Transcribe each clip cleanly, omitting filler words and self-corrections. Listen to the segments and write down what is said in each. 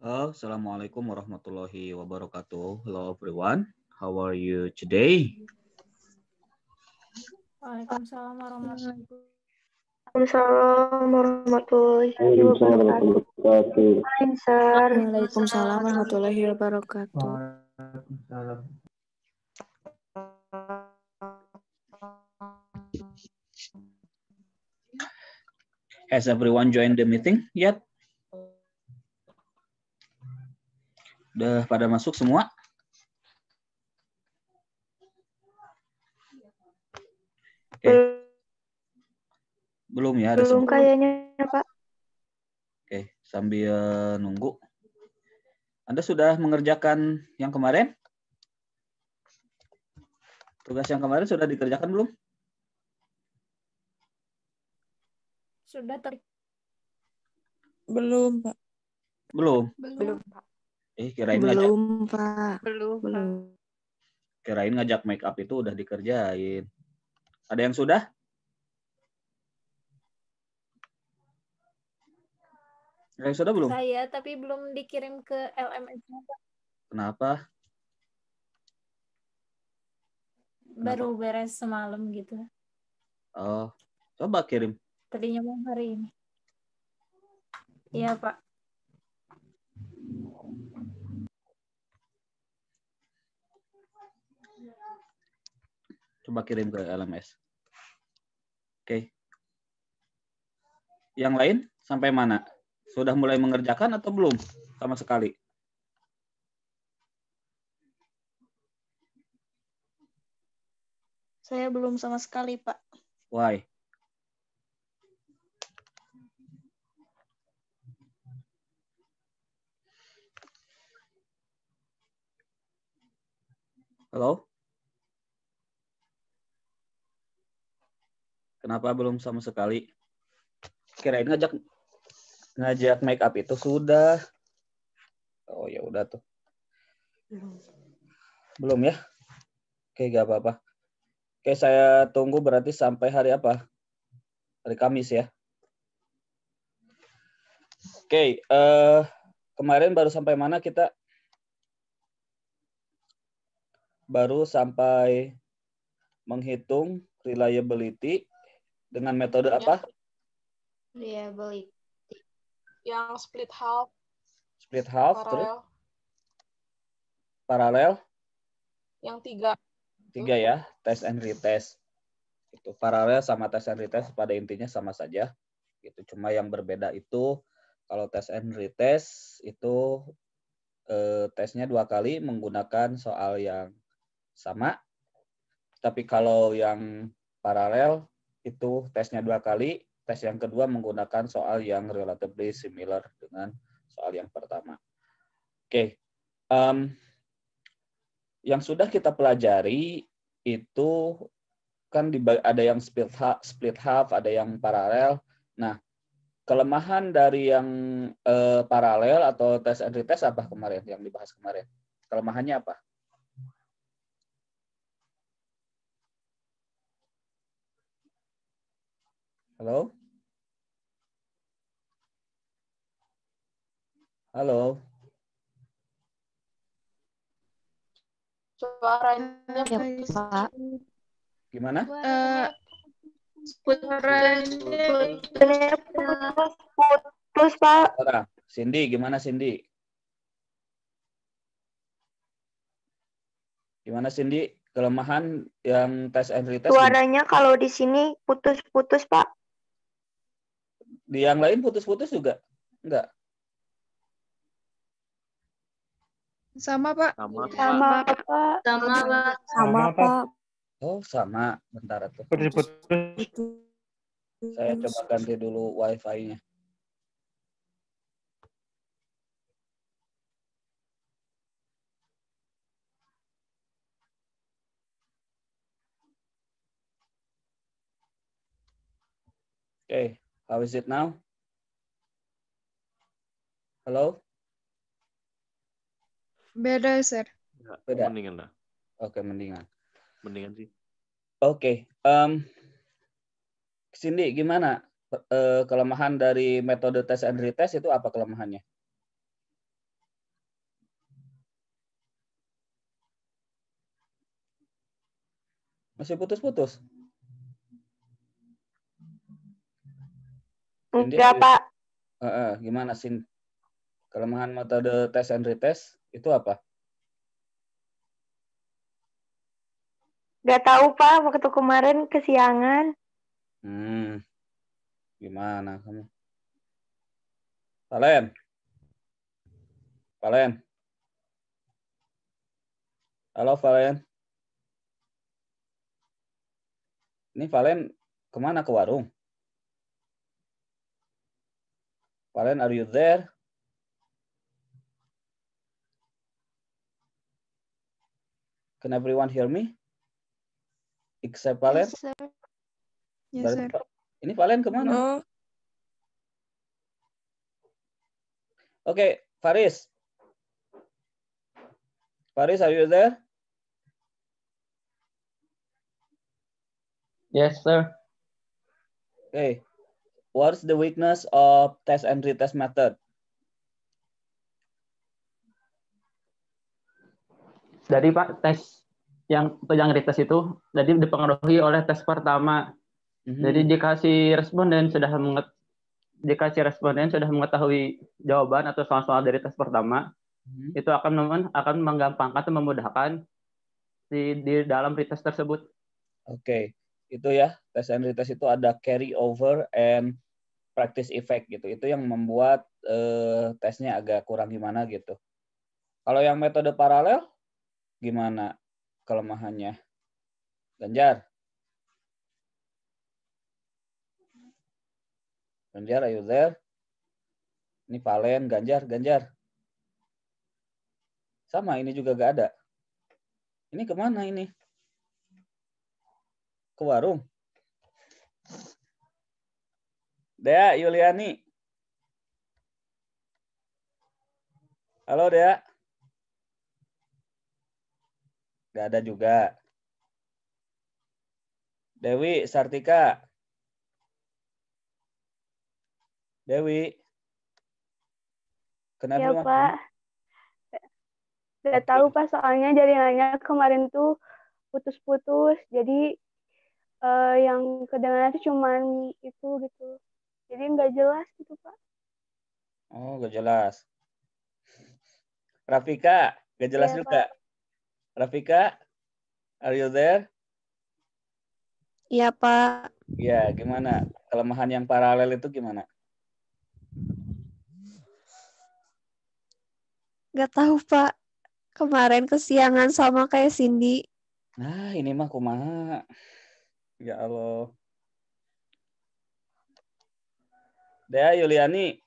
Assalamualaikum warahmatullahi wabarakatuh. Hello everyone. How are you today? Waalaikumsalam warahmatullahi wabarakatuh. Waalaikumsalam warahmatullahi wabarakatuh. Has everyone joined the meeting yet? Udah pada masuk semua? Oke. Belum ya? Belum kayaknya, Pak. Oke, sambil nunggu. Anda sudah mengerjakan yang kemarin? Tugas yang kemarin sudah dikerjakan belum? Sudah Belum, Pak. Belum. Belum, Pak. Kirain Belum, Pak. Belum. Kirain ngajak make up itu udah dikerjain. Ada yang sudah? Ada yang sudah belum? Saya, tapi belum dikirim ke LMS-nya, Pak. Kenapa? Baru beres semalam gitu. Oh, coba kirim. Tadinya mau hari ini. Iya, Pak. Coba kirim ke LMS. Oke. Yang lain sampai mana? Sudah mulai mengerjakan atau belum sama sekali? Saya belum sama sekali, Pak. Why? Halo? Kenapa belum sama sekali? Kirain ngajak make up itu sudah. Oh ya udah tuh. Belum ya? Oke, gak apa-apa. Oke, saya tunggu berarti sampai hari apa? Hari Kamis ya. Oke, kemarin baru sampai mana kita? Baru sampai menghitung reliability dengan metode apa? Reliability. Yang split half. Split half, terus? Paralel? Yang 3. 3 ya, test and retest. Itu paralel sama test and retest pada intinya sama saja. Gitu. Cuma yang berbeda itu kalau test and retest itu tesnya 2 kali menggunakan soal yang sama. Tapi kalau yang paralel itu tesnya 2 kali, tes yang kedua menggunakan soal yang relatively similar dengan soal yang pertama. Oke. Yang sudah kita pelajari itu kan ada yang split half, ada yang paralel. Nah, kelemahan dari yang paralel atau test and retest apa kemarin yang dibahas kemarin? Kelemahannya apa? Halo? Halo? Suaranya Ya, Pak. Gimana? Suaranya putus, Pak. Cindy, gimana Cindy? Gimana Cindy? Kelemahan yang test and retest? Suaranya kalau di sini putus-putus, Pak. Di yang lain putus-putus juga? Enggak? Sama, Pak. Sama, Pak. Sama, Pak. Oh, sama. Bentar tuh. Putus. Saya coba ganti dulu Wi-Fi-nya. Okay, how is it now? Hello? Beda, Sir. Enggak, Beda. mendingan lah. Oke, mendingan. Mendingan sih. Oke. Cindy, gimana kelemahan dari metode test and retest itu apa kelemahannya? Masih putus-putus? Cindy, Enggak, Pak. gimana sih kelemahan metode test and retest itu apa? Nggak tahu, Pak. Waktu kemarin kesiangan. Gimana kamu? Valen? Halo, Valen. Ini Valen kemana? Ke warung? Valen, are you there? Can everyone hear me? Except Valen? Yes, Sir. Yes, Sir. Ini Valen kemana? Oh, Oke, Faris. Faris, are you there? Yes, sir. Okay. What's the weakness of test and retest method? Jadi Pak, tes yang retest itu jadi dipengaruhi oleh tes pertama. Jadi dikasih responden sudah mengetahui jawaban atau soal-soal dari tes pertama, itu akan menggampangkan atau memudahkan di dalam retest tersebut. Oke, itu ya, test and retest itu ada carry over and practice effect gitu. Itu yang membuat tesnya agak kurang gimana gitu. Kalau yang metode paralel, gimana kelemahannya? Ganjar, are you there? Ini Valen, Ganjar. Sama, ini juga gak ada. Ini kemana ini? Ke warung. Dea, Yuliani. Halo, Dea. Gak ada juga. Dewi, Sartika. Dewi. Kenapa? Ya, Pak. Nggak tahu, Pak. Soalnya jaringannya kemarin tuh putus-putus. Jadi yang kedengaran itu cuman itu gitu. Jadi nggak jelas gitu, Pak. Oh, gak jelas. Rafika, gak jelas Ya, juga. Pak. Rafika, are you there? iya, Pak. Ya, gimana? Kelemahan yang paralel itu gimana? Nggak tahu, Pak. Kemarin kesiangan sama kayak Cindy. Nah, ini mah kumaha. Ya Allah. Dea, Yuliani.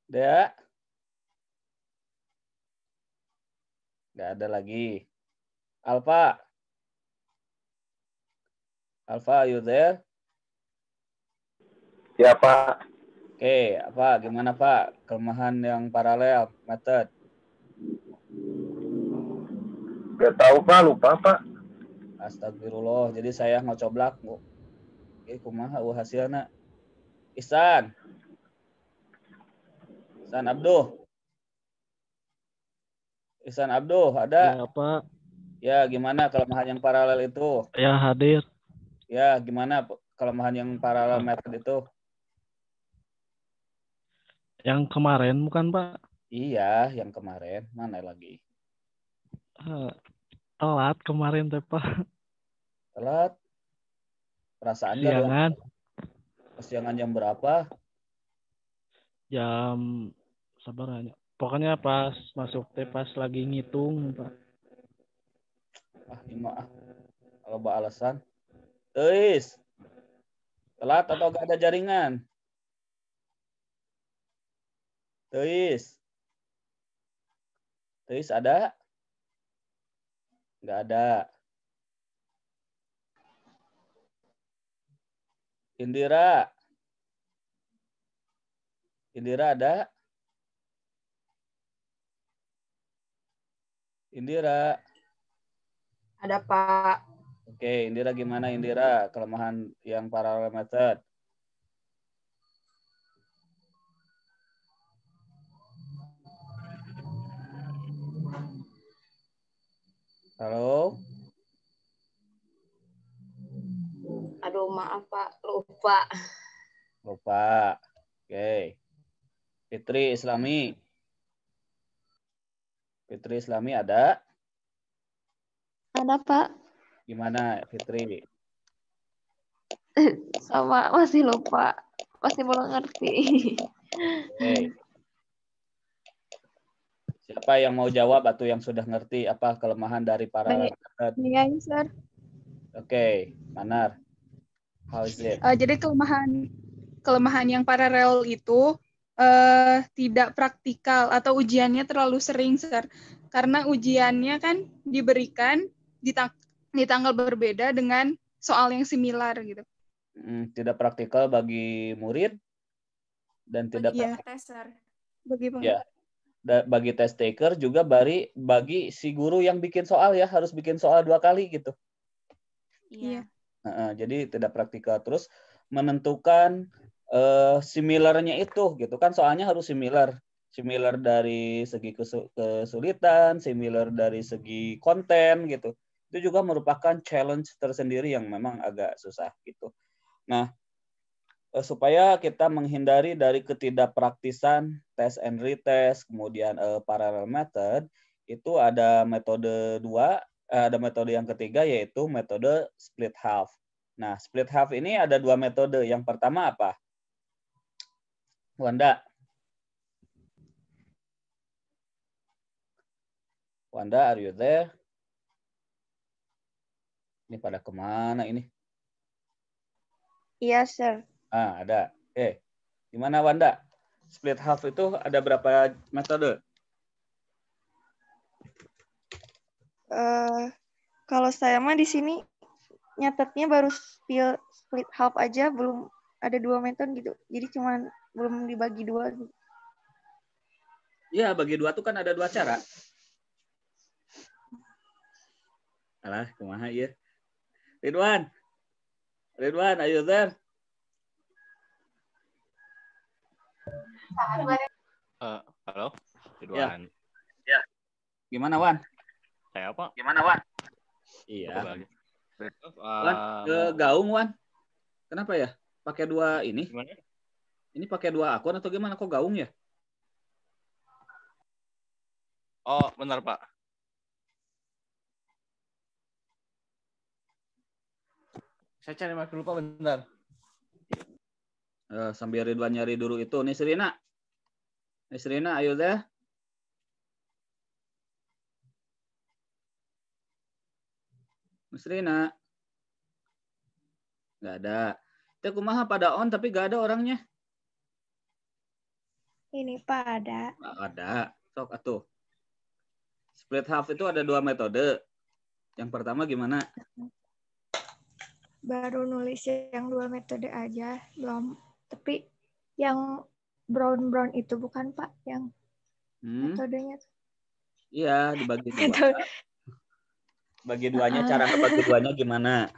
Dea. Nggak ada lagi. Alfa. Alfa, are you there? Ya, Pak. Oke, gimana Pak? Kelemahan yang paralel, method. Gak tahu, Pak. Lupa, Pak. Astagfirullah, jadi saya ngocoblak. Oke, kumaha hasilnya. Ihsan Abduh. Ihsan Abduh, ada? Ya, Pak. Ya, gimana kelemahan yang paralel itu? Ya, hadir. Ya, gimana kelemahan yang paralel method itu? Yang kemarin bukan, Pak? Iya, yang kemarin. Mana lagi? Telat kemarin, teh, Pak. Telat? Perasaan Kesiangan. Kesiangan jam berapa? Jam sabarnya. Pokoknya pas masuk teh pas lagi ngitung, Pak. Ini mah kalau alasan. Teis. Telat atau gak ada jaringan? Teis ada? Nggak ada. Indira. Indira ada? Indira. Ada, Pak. Oke, Indira gimana Indira? Kelemahan yang parallel method. Halo? Aduh, maaf, Pak. Lupa. Lupa. Oke. Fitri Islami. Fitri Islami ada? Ada, Pak. Gimana Fitri? Sama, masih lupa. Masih belum ngerti. Oke. Siapa yang mau jawab atau yang sudah ngerti apa kelemahan dari parallel method? Iya, Sir. Oke, Manar. How is it? Jadi kelemahan yang paralel itu tidak praktikal atau ujiannya terlalu sering, Sir. Karena ujiannya kan diberikan di tanggal berbeda dengan soal yang similar gitu. Tidak praktikal bagi murid dan tidak Tester. bagi test taker juga bagi si guru yang bikin soal ya, harus bikin soal 2 kali gitu. Iya. Jadi tidak praktikal. Terus menentukan similarnya itu gitu kan, soalnya harus similar dari segi kesulitan, similar dari segi konten gitu. Itu juga merupakan challenge tersendiri yang memang agak susah gitu. Nah, supaya kita menghindari dari ketidakpraktisan test and retest, kemudian parallel method, itu ada metode yang ketiga, yaitu metode split half. Nah, split half ini ada 2 metode. Yang pertama apa? Wanda, are you there? Ini pada kemana ini? Iya, Sir. Ada. Gimana Wanda? Split half itu ada berapa metode? Kalau saya mah di sini nyatetnya baru split half aja, belum ada 2 metode gitu. Jadi cuman belum dibagi 2 gitu. Iya, bagi 2 tuh kan ada 2 cara. Alah, kumaha ieu? Ridwan, are you there? Halo, Ridwan. Ya. Gimana, Wan? Saya apa? Gimana, Wan? Iya. Wan, ke Gaung, Wan. Kenapa ya? Pakai 2 ini? Gimana? Ini pakai 2 akun atau gimana? Kok Gaung ya? Oh, benar, Pak. Saya cari mic dulu, Pak, bentar. Sambil Ridwan nyari dulu itu. Nisrina, ayo deh. Nisrina. Nggak ada. Kita kumaha pada on tapi nggak ada orangnya. Ini Pak ada. Nggak ada. Sok atuh. Split half itu ada 2 metode. Yang pertama gimana? Baru nulis yang 2 metode aja, tapi yang brown itu bukan Pak, yang metodenya. Iya, dibagi 2. Bagi 2-nya, cara ngebagi 2-nya gimana?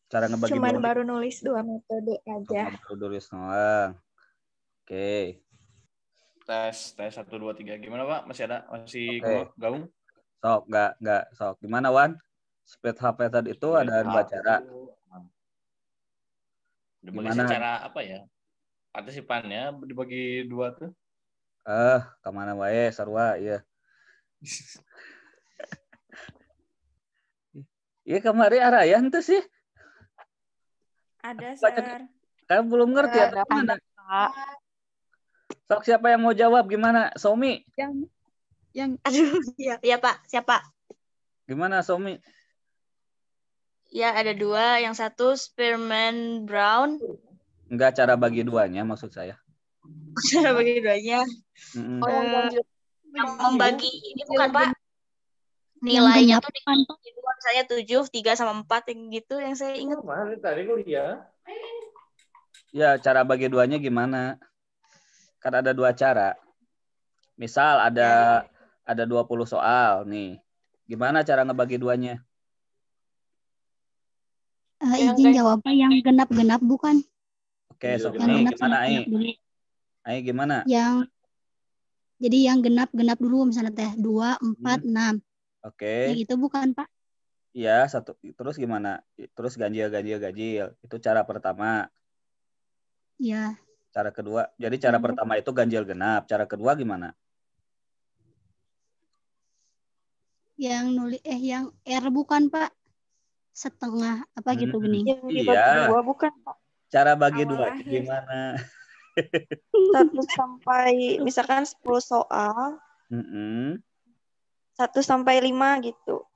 Cara ngebagi cuman baru nulis 2 metode aja. Baru nulis doang. Oke. Tes 1 2 3. Gimana, Pak? Masih ada? Masih Gaung? Sok, enggak. Sok. Gimana, Wan? Split half method itu ada 2 cara. Dibagi secara apa ya? Partisipannya dibagi 2 tuh. Kemana wae sarua, iya. Iya kemarin arayan tuh sih. Ada, Sir. Kan belum ngerti atau gimana? Sok, siapa yang mau jawab? Gimana, Somi? Aduh, ya Pak, siapa? Gimana, Somi? Ya, ada 2. Yang satu Spearman Brown. Enggak, cara bagi 2-nya maksud saya. Cara bagi 2-nya. Yang membagi ini bukan, Pak? Nilainya tuh dibagi 2, misalnya 7, 3 sama 4 yang gitu yang saya ingat. Tadi kuliah. Ya, cara bagi duanya gimana? Kan ada 2 cara. Misal ada 20 soal nih. Gimana cara ngebagi duanya? Izin jawab Pak, yang genap-genap bukan? Oke, Yang Ai, genap gimana Ai? genap dulu. Ai gimana? Jadi yang genap dulu misalnya teh 2, 4, 6. Oke. Yang itu bukan Pak? Iya, satu. Terus gimana? Terus ganjil. Itu cara pertama. Iya. Cara kedua. Jadi cara pertama itu ganjil genap. Cara kedua gimana? Yang nulis yang R bukan Pak? Setengah apa gitu gini. Yang dibagi 2 bukan Pak? Cara bagi Awal 2 akhir. gimana? 1 sampai misalkan 10 soal. 1 sampai 5 gitu.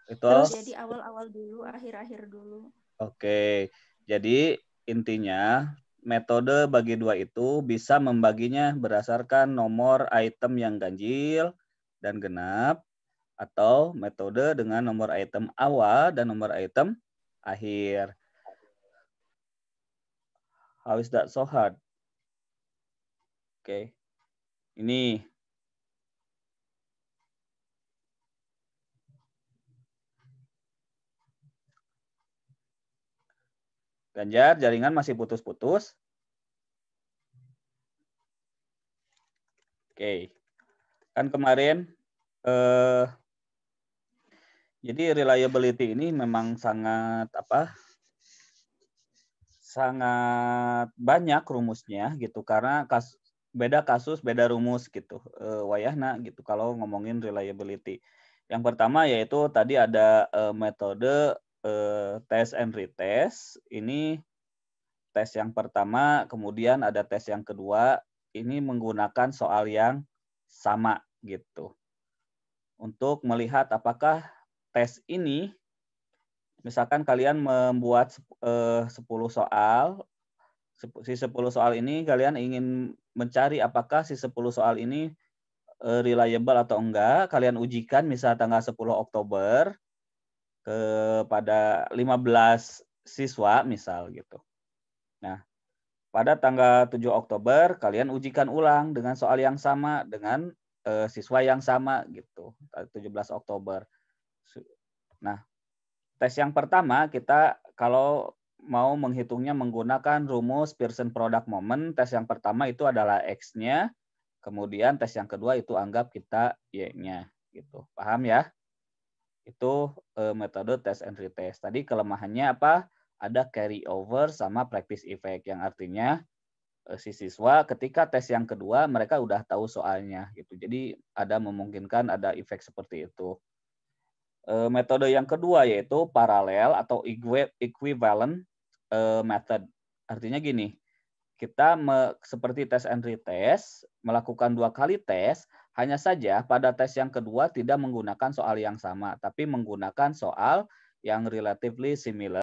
Itu. Terus Jadi awal-awal dulu, akhir-akhir dulu. Oke. Jadi intinya metode bagi 2 itu bisa membaginya berdasarkan nomor item yang ganjil dan genap, atau metode dengan nomor item awal dan nomor item akhir. How is that so hard? Oke. Ini. Ganjar, jaringan masih putus-putus. Oke. Kan kemarin jadi reliability ini memang sangat sangat banyak rumusnya gitu, karena beda kasus beda rumus gitu. Wayahna gitu kalau ngomongin reliability. Yang pertama yaitu tadi ada metode test and retest. Ini tes yang pertama, kemudian ada tes yang kedua. Ini menggunakan soal yang sama gitu. Untuk melihat apakah tes ini, misalkan kalian membuat 10 soal, si 10 soal ini kalian ingin mencari apakah si 10 soal ini reliable atau enggak, kalian ujikan misal tanggal 10 Oktober kepada 15 siswa misal gitu. Nah, pada tanggal 7 Oktober kalian ujikan ulang dengan soal yang sama dengan siswa yang sama gitu, 17 Oktober. Nah, tes yang pertama kita kalau mau menghitungnya menggunakan rumus Pearson Product Moment, tes yang pertama itu adalah X-nya, kemudian tes yang kedua itu anggap kita Y-nya gitu. Paham ya? Itu metode test and retest. Tadi kelemahannya apa? Ada carry over sama practice effect, yang artinya si siswa ketika tes yang kedua mereka udah tahu soalnya gitu. Jadi ada memungkinkan ada efek seperti itu. Metode yang kedua yaitu paralel atau equivalent method. Artinya gini, kita seperti test and retest melakukan 2 kali tes, hanya saja pada tes yang kedua tidak menggunakan soal yang sama, tapi menggunakan soal yang relatively similar.